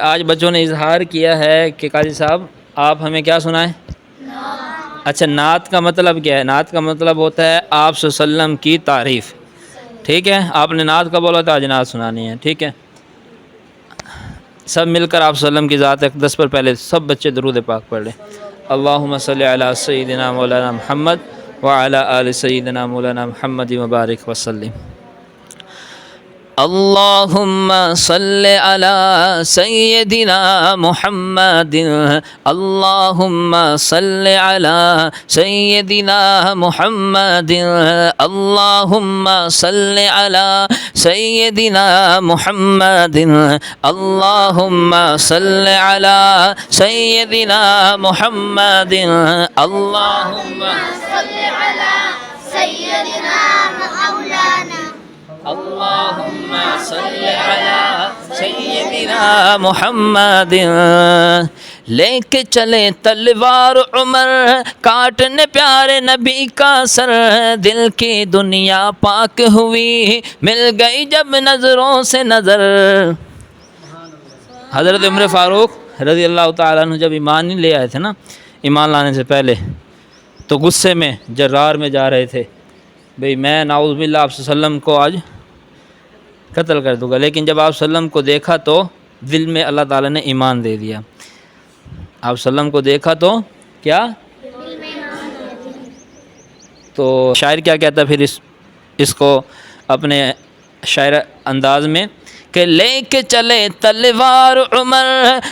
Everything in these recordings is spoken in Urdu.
آج بچوں نے اظہار کیا ہے کہ قاضی صاحب آپ ہمیں کیا سنائیں؟ اچھا، نعت کا مطلب کیا ہے؟ نعت کا مطلب ہوتا ہے آپ صلی اللہ علیہ وسلم کی تعریف. ٹھیک ہے، آپ نے نعت کا بولا تھا، آج نعت سنانی ہے. ٹھیک ہے، سب مل کر آپ صلی اللہ علیہ وسلم کی ذات اقدس پر پہلے سب بچے درود پاک پڑھ لیں. اللہم صلی علی سیدنا مولانا محمد وعلی آل سیدنا مولانا محمد وبارک وسلم. اللہم صلی علی سیدنا محمد. اللہم صلی علی سیدنا محمد. اللہم صلی علی سیدنا محمد. اللہم صلی علی سیدنا محمد. اللہم صلی علی سیدنا مولانا. اللہم صلی علی سیدنا محمد. لے کے چلے تلوار عمر کاٹنے پیارے نبی کا سر. دل کی دنیا پاک ہوئی مل گئی جب نظروں سے نظر. حضرت عمر فاروق رضی اللہ تعالیٰ عنہ جب ایمان نہیں لے آئے تھے نا، ایمان لانے سے پہلے، تو غصے میں جرار میں جا رہے تھے، بھئی میں نعوذ باللہ آپ صلی اللہ علیہ وسلم کو آج قتل کر دوں گا. لیکن جب آپ صلی اللہ علیہ وسلم کو دیکھا تو دل میں اللہ تعالیٰ نے ایمان دے دیا. آپ صلی اللہ علیہ وسلم کو دیکھا تو کیا؟ تو شاعر کیا کہتا ہے پھر اس کو اپنے شاعر انداز میں کہ لے کے چلے تلوار عمر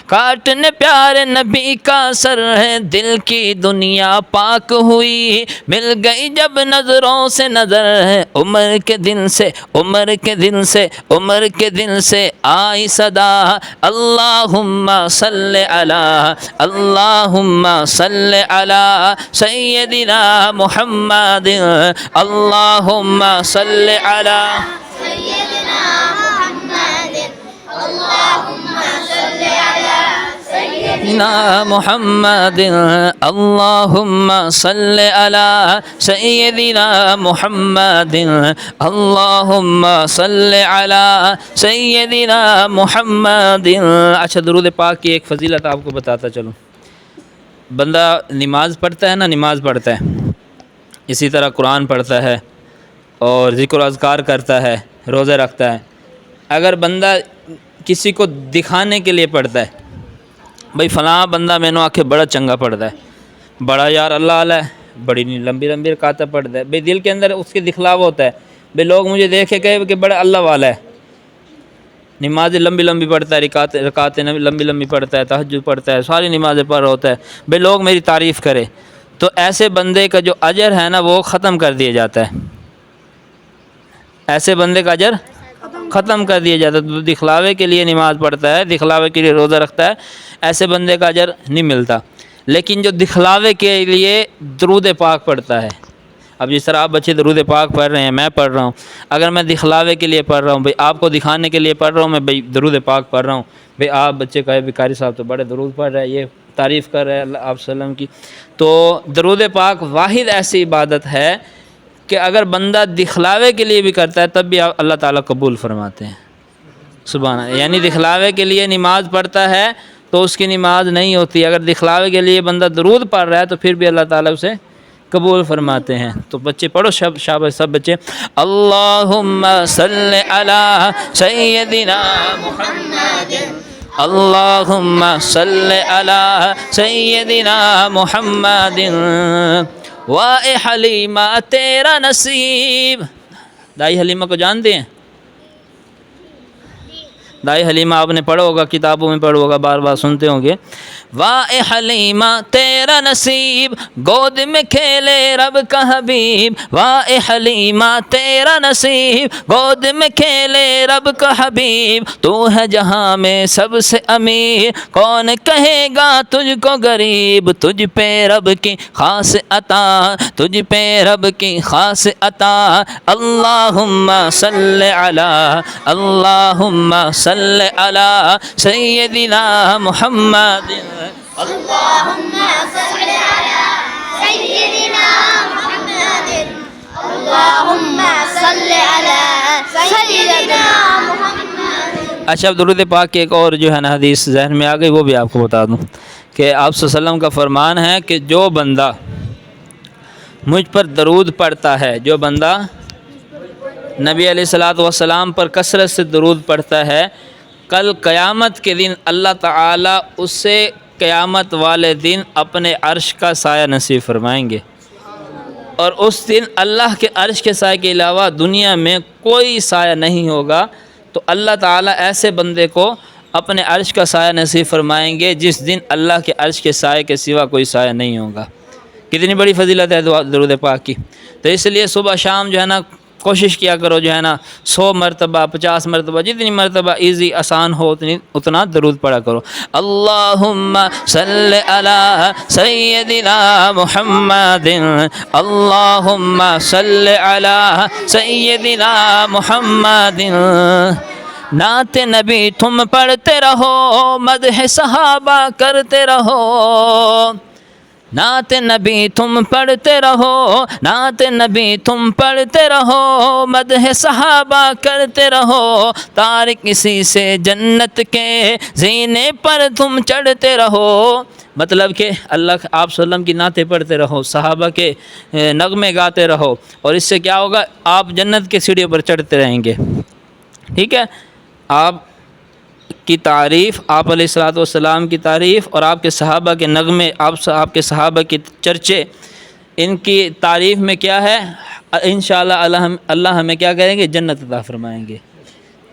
کاٹنے پیارے نبی کا سر. دل کی دنیا پاک ہوئی مل گئی جب نظروں سے نظر. عمر کے دن سے عمر کے دن سے عمر کے دن سے آئی صدا. اللہم صلی علی اللہم صلی علی سیدنا محمد. اللہم صلی علی سیدنا محمد. اللہم صلی علی سیدنا محمد. اللہم صلی علی سیدنا محمد. اللہم صلی علی سیدنا محمد. اچھا، درود پاک کی ایک فضیلت آپ کو بتاتا چلوں. بندہ نماز پڑھتا ہے نا، نماز پڑھتا ہے، اسی طرح قرآن پڑھتا ہے اور ذکر و اذکار کرتا ہے، روزے رکھتا ہے. اگر بندہ کسی کو دکھانے کے لیے پڑھتا ہے، بھئی فلاں بندہ میں نے آکھے بڑا چنگا پڑھتا ہے، بڑا یار اللہ والا ہے، بڑی لمبی لمبی رکعتیں پڑھتا ہے، بھئی دل کے اندر اس کے دکھلاوا ہوتا ہے، بھئی لوگ مجھے دیکھے کہے کہ بڑا اللہ والا ہے، نمازیں لمبی لمبی پڑھتا ہے، رکعتیں لمبی لمبی پڑھتا ہے، تہجد پڑھتا ہے، ساری نمازیں پڑھ رہا ہوتا ہے، بھئی لوگ میری تعریف کرے. تو ایسے بندے کا جو اجر ہے نا وہ ختم کر دیا جاتا ہے. ایسے بندے کا اجر ختم کر دیا جاتا ہے. تو دکھلاوے کے لیے نماز پڑھتا ہے، دکھلاوے کے لیے روزہ رکھتا ہے، ایسے بندے کا اجر نہیں ملتا. لیکن جو دکھلاوے کے لیے درود پاک پڑھتا ہے، اب جس طرح آپ بچے درود پاک پڑھ رہے ہیں، میں پڑھ رہا ہوں، اگر میں دکھلاوے کے لیے پڑھ رہا ہوں، بھئی آپ کو دکھانے کے لیے پڑھ رہا ہوں، میں بھئی درود پاک پڑھ رہا ہوں، بھئی آپ بچے کہے بھی قاری صاحب تو بڑے درود پڑھ رہے ہیں، یہ تعریف کر رہے ہیں اللہ آپ صلی اللہ علیہ وسلم کی. تو درود پاک واحد ایسی عبادت ہے کہ اگر بندہ دکھلاوے کے لیے بھی کرتا ہے تب بھی اللہ تعالیٰ قبول فرماتے ہیں. سبحان اللہ. یعنی دکھلاوے کے لیے نماز پڑھتا ہے تو اس کی نماز نہیں ہوتی، اگر دکھلاوے کے لیے بندہ درود پڑھ رہا ہے تو پھر بھی اللہ تعالیٰ اسے قبول فرماتے ہیں. تو بچے پڑھو، شاباش سب بچے. اللہم صلی علی سیدنا محمد. اللہم صلی علی سیدنا محمد. واہ حلیمہ تیرا نصیب. دائی حلیمہ کو جانتے ہیں؟ دائی حلیمہ آپ نے پڑھا ہوگا، کتابوں میں پڑھا ہوگا، بار بار سنتے ہوں گے. واہ حلیمہ تیرا نصیب گود میں کھیلے رب کا حبیب. واہ حلیمہ تیرا نصیب گود میں کھیلے رب کا حبیب. تو ہے جہاں میں سب سے امیر، کون کہے گا تجھ کو غریب. تجھ پہ رب کی خاص عطا، تجھ پہ رب کی خاص عطا. اللہم صلی علی اللہم صلی علی سیدنا محمد. اللہم صلی علی سیدنا محمد. اللہم صلی علی سیدنا محمد. اچھا اب درود پاک کی ایک اور جو ہے نا حدیث ذہن میں آ گئی، وہ بھی آپ کو بتا دوں کہ آپ صلی اللہ علیہ وسلم کا فرمان ہے کہ جو بندہ مجھ پر درود پڑھتا ہے، جو بندہ نبی علیہ الصلوۃ والسلام پر کثرت سے درود پڑھتا ہے، کل قیامت کے دن اللہ تعالیٰ اسے قیامت والے دن اپنے عرش کا سایہ نصیب فرمائیں گے، اور اس دن اللہ کے عرش کے سائے کے علاوہ دنیا میں کوئی سایہ نہیں ہوگا، تو اللہ تعالیٰ ایسے بندے کو اپنے عرش کا سایہ نصیب فرمائیں گے جس دن اللہ کے عرش کے سائے کے سوا کوئی سایہ نہیں ہوگا۔ کتنی بڑی فضیلت ہے درود پاک کی۔ تو اس لیے صبح شام جو ہے نا کوشش کیا کرو جو ہے نا 100 مرتبہ 50 مرتبہ جتنی مرتبہ ایزی آسان ہو اتنا درود پڑھا کرو۔ اللہم صلی علی سیدنا محمد، اللہم صلی علی سیدنا محمد۔ نعت نبی تم پڑھتے رہو، مدح صحابہ کرتے رہو، نعت نبی تم پڑھتے رہو، نعت نبی تم پڑھتے رہو، مدح صحابہ کرتے رہو، طارق اسی سے جنت کے زینے پر تم چڑھتے رہو۔ مطلب کہ اللہ آپ صلی اللہ علیہ وسلم کی نعتیں پڑھتے رہو، صحابہ کے نغمے گاتے رہو، اور اس سے کیا ہوگا؟ آپ جنت کے سیڑھیوں پر چڑھتے رہیں گے۔ ٹھیک ہے، آپ کی تعریف، آپ علیہ الصلوۃ والسلام کی تعریف اور آپ کے صحابہ کے نغمے، آپ کے صحابہ کے چرچے، ان کی تعریف میں کیا ہے؟ انشاءاللہ اللہ ہمیں کیا کریں گے؟ جنت عطا فرمائیں گے۔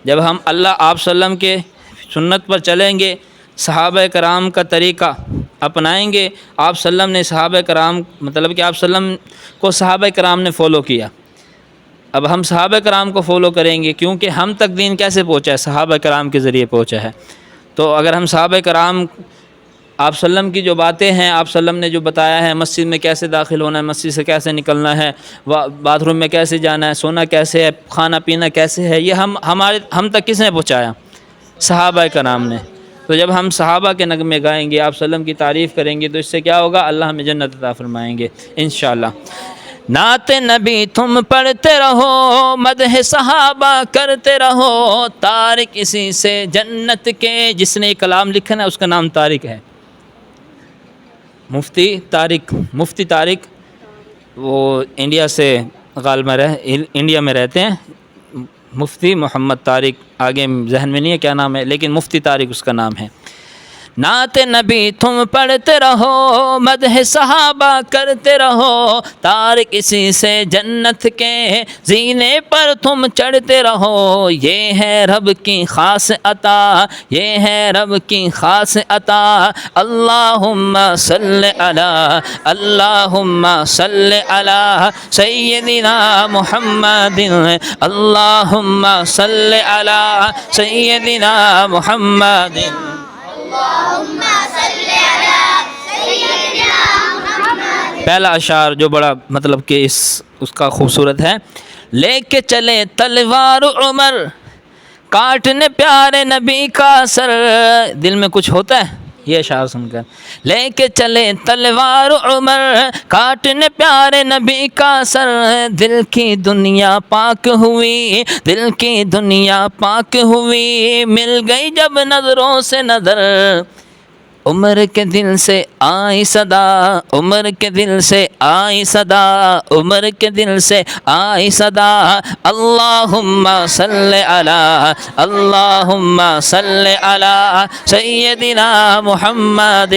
جب ہم اللہ آپ صلی اللہ علیہ وسلم کے سنت پر چلیں گے، صحابہ کرام کا طریقہ اپنائیں گے، آپ صلی اللہ علیہ وسلم نے صحابہ کرام مطلب کہ آپ صلی اللہ علیہ وسلم کو صحابہ کرام نے فالو کیا، اب ہم صحابہ کرام کو فالو کریں گے، کیونکہ ہم تک دین کیسے پہنچا ہے؟ صحابہ کرام کے ذریعے پہنچا ہے۔ تو اگر ہم صحابہ کرام آپ صلی اللہ علیہ وسلم کی جو باتیں ہیں، آپ صلی اللہ علیہ وسلم نے جو بتایا ہے، مسجد میں کیسے داخل ہونا ہے، مسجد سے کیسے نکلنا ہے، باتھ روم میں کیسے جانا ہے، سونا کیسے ہے، کھانا پینا کیسے ہے، یہ ہم تک کس نے پہنچایا؟ صحابہ کرام نے۔ تو جب ہم صحابہ کے نغمے گائیں گے، آپ صلی اللہ علیہ وسلم کی تعریف کریں گے، تو اس سے کیا ہوگا؟ اللہ ہمیں جنت عطا فرمائیں گے انشاءاللہ۔ نعت نبی تم پڑھتے رہو، مدح صحابہ کرتے رہو، طارق اسی سے جنت کے، جس نے یہ کلام لکھا ہے اس کا نام طارق ہے، مفتی طارق، وہ انڈیا سے غالباً انڈیا میں رہتے ہیں، مفتی محمد طارق، آگے ذہن میں نہیں ہے کیا نام ہے، لیکن مفتی طارق اس کا نام ہے۔ نعت نبی تم پڑھتے رہو، مدح صحابہ کرتے رہو، طارق اسی سے جنت کے زینے پر تم چڑھتے رہو، یہ ہے رب کی خاص عطا، یہ ہے رب کی خاص عطا، اللہم صلی علی، اللہم صلی علی سیدنا محمد، اللہم صلی علی سیدنا محمد۔ اللہم صلی علی سیدنا محمد۔ پہلا اشعار جو بڑا مطلب کہ اس کا خوبصورت ہے، لے کے چلے تلوار عمر، کاٹنے پیارے نبی کا سر، دل میں کچھ ہوتا ہے یہ اشعار سن کر، لے کے چلے تلوار عمر، کاٹنے پیارے نبی کا سر، دل کی دنیا پاک ہوئی، دل کی دنیا پاک ہوئی، مل گئی جب نظروں سے نظر، عمر کے دل سے آئی صدا، عمر کے دل سے آئی صدا، عمر کے دل سے آئی صدا، اللہم صلی علی، اللہم صلی علی سیدنا محمد،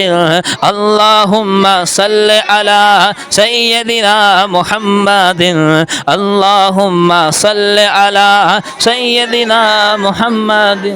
اللہم صلی علی سیدنا محمد، اللہم صلی علی سیدنا محمد۔